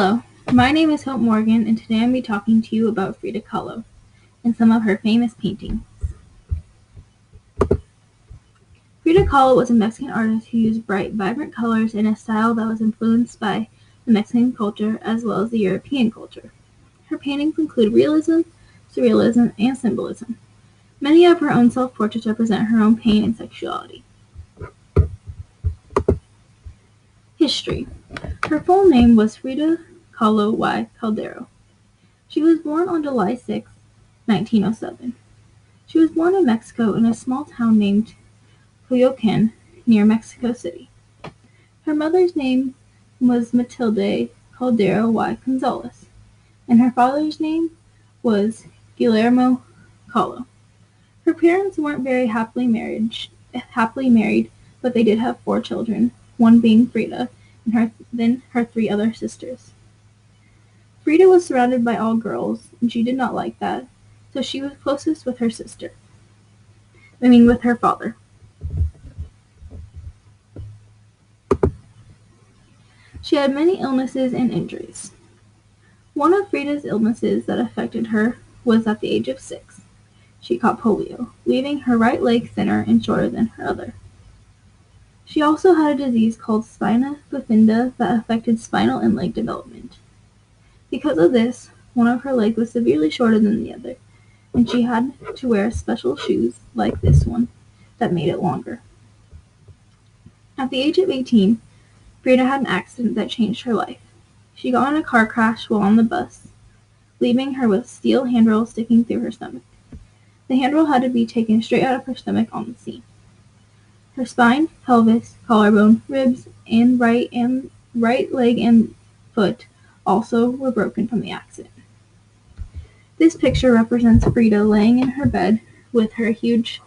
Hello, my name is Hope Morgan, and today I'm be talking to you about Frida Kahlo and some of her famous paintings. Frida Kahlo was a Mexican artist who used bright, vibrant colors in a style that was influenced by the Mexican culture as well as the European culture. Her paintings include realism, surrealism, and symbolism. Many of her own self-portraits represent her own pain and sexuality. History. Her full name was Frida Kahlo y Caldero. She was born on July 6, 1907. She was born in Mexico in a small town named Coyoacán, near Mexico City. Her mother's name was Matilde Caldero y Gonzalez, and her father's name was Guillermo Kahlo. Her parents weren't very happily married, but they did have 4 children, one being Frida, and her 3 other sisters. Frida was surrounded by all girls, and she did not like that, so she was closest with her with her father. She had many illnesses and injuries. One of Frida's illnesses that affected her was at the age of 6. She caught polio, leaving her right leg thinner and shorter than her other. She also had a disease called spina bifida that affected spinal and leg development. Because of this, one of her legs was severely shorter than the other, and she had to wear special shoes, like this one, that made it longer. At the age of 18, Frida had an accident that changed her life. She got in a car crash while on the bus, leaving her with steel handrails sticking through her stomach. The handrail had to be taken straight out of her stomach on the scene. Her spine, pelvis, collarbone, ribs, and right leg and foot also were broken from the accident. This picture represents Frida laying in her bed with her huge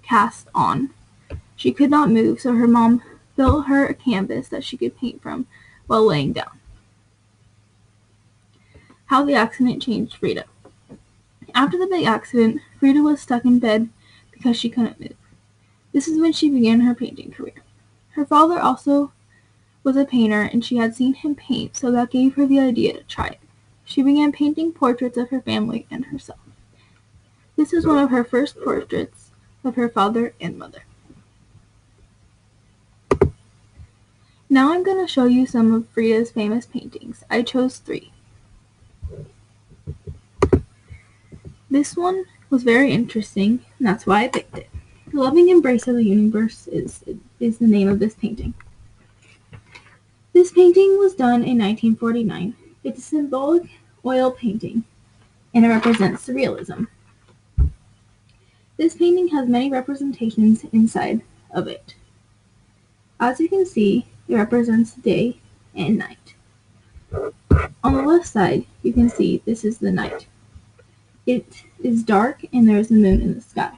cast on. She could not move, so her mom built her a canvas that she could paint from while laying down. How the accident changed Frida. After the big accident, Frida was stuck in bed because she couldn't move. This is when she began her painting career. Her father also was a painter, and she had seen him paint, so that gave her the idea to try it. She began painting portraits of her family and herself. This is one of her first portraits of her father and mother. Now I'm going to show you some of Frida's famous paintings. I chose 3. This one was very interesting, and that's why I picked it. The Loving Embrace of the Universe is the name of this painting. This painting was done in 1949. It's a symbolic oil painting, and it represents surrealism. This painting has many representations inside of it. As you can see, it represents day and night. On the left side, you can see this is the night. It is dark and there is a moon in the sky.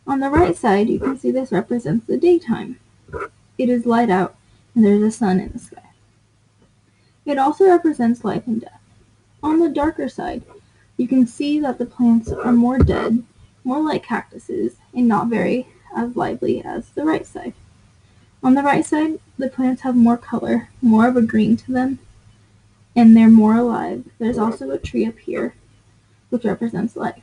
On the right side, you can see this represents the daytime. It is light out and there is a sun in the sky. It also represents life and death. On the darker side, you can see that the plants are more dead, more like cactuses, and not very as lively as the right side. On the right side, the plants have more color, more of a green to them, and they're more alive. There's also a tree up here, which represents life.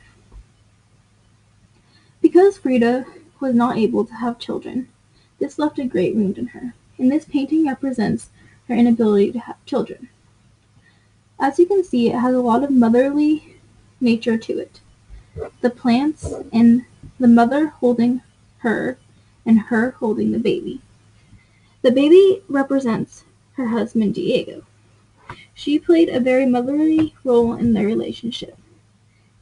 Because Frida was not able to have children, this left a great wound in her, and this painting represents her inability to have children. As you can see, it has a lot of motherly nature to it. The plants and the mother holding her and her holding the baby. The baby represents her husband Diego. She played a very motherly role in their relationship,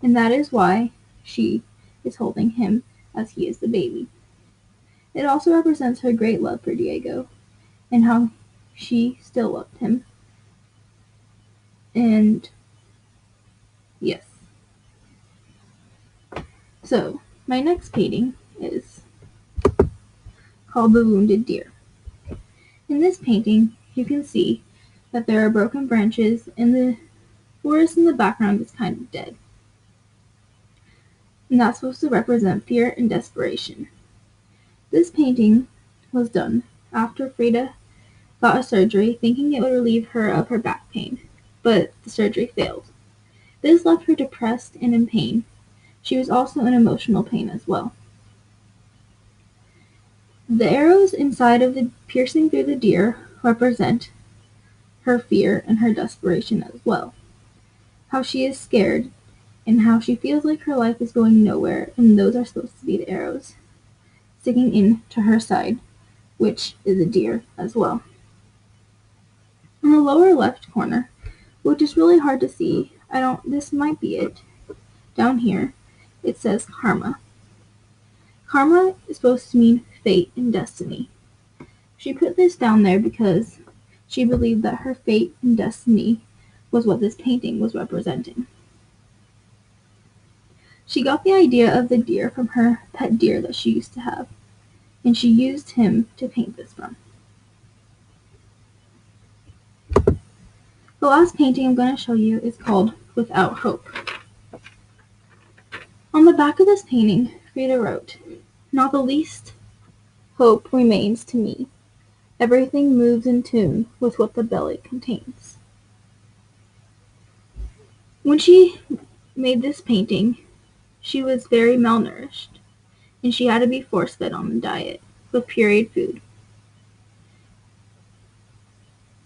and that is why she is holding him as he is the baby. It also represents her great love for Diego and how she still loved him. And yes. So, my next painting is called The Wounded Deer. In this painting, you can see that there are broken branches and the forest in the background is kind of dead. And that's supposed to represent fear and desperation. This painting was done after Frida got a surgery thinking it would relieve her of her back pain, but the surgery failed. This left her depressed and in pain. She was also in emotional pain as well. The arrows inside of the piercing through the deer represent her fear and her desperation as well. How she is scared and how she feels like her life is going nowhere, and those are supposed to be the arrows sticking into her side, which is a deer as well. In the lower left corner, which is really hard to see, this might be it, down here, it says karma. Karma is supposed to mean fate and destiny. She put this down there because she believed that her fate and destiny was what this painting was representing. She got the idea of the deer from her pet deer that she used to have, and she used him to paint this from. The last painting I'm going to show you is called Without Hope. On the back of this painting, Frida wrote, "Not the least hope remains to me. Everything moves in tune with what the belly contains." When she made this painting, she was very malnourished, and she had to be force-fed on the diet with pureed food.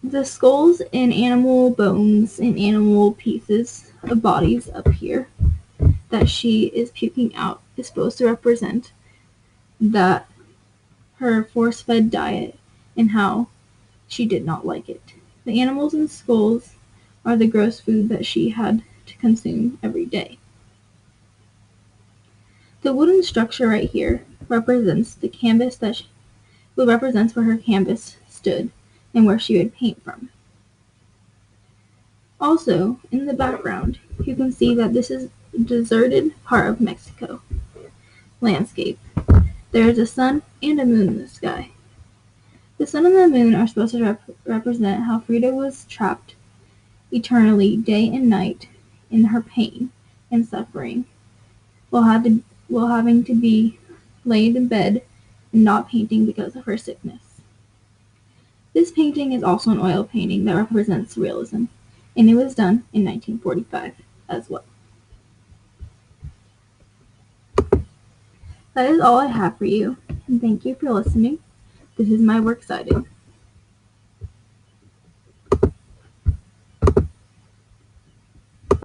The skulls and animal bones and animal pieces of bodies up here that she is puking out is supposed to represent that her force-fed diet and how she did not like it. The animals and skulls are the gross food that she had to consume every day. The wooden structure right here represents the canvas represents where her canvas stood and where she would paint from. Also, in the background, you can see that this is a deserted part of Mexico landscape. There is a sun and a moon in the sky. The sun and the moon are supposed to represent how Frida was trapped eternally, day and night, in her pain and suffering, while having to be laid in bed and not painting because of her sickness. This painting is also an oil painting that represents realism, and it was done in 1945 as well. That is all I have for you, and thank you for listening. This is my works cited.